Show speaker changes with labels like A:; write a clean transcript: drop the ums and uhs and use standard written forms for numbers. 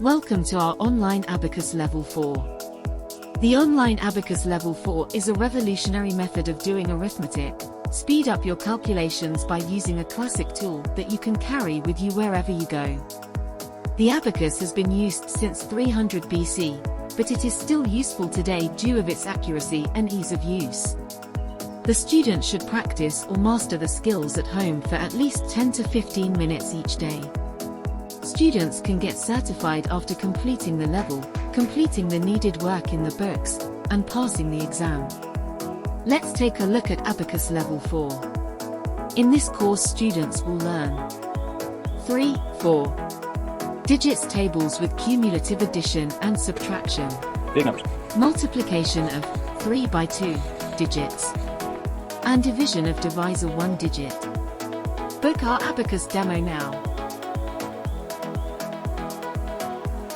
A: Welcome to our online Abacus Level 4. The online Abacus Level 4 is a revolutionary method of doing arithmetic. Speed up your calculations by using a classic tool that you can carry with you wherever you go. The abacus has been used since 300 BC, but it is still useful today due to its accuracy and ease of use. The student should practice or master the skills at home for at least 10 to 15 minutes each day. Students can get certified after completing the level, completing the needed work in the books, and passing the exam. Let's take a look at Abacus Level 4. In this course, students will learn 3, 4 digits tables with cumulative addition and subtraction, multiplication of 3 by 2 digits, and division of divisor 1 digit. Book our Abacus demo now.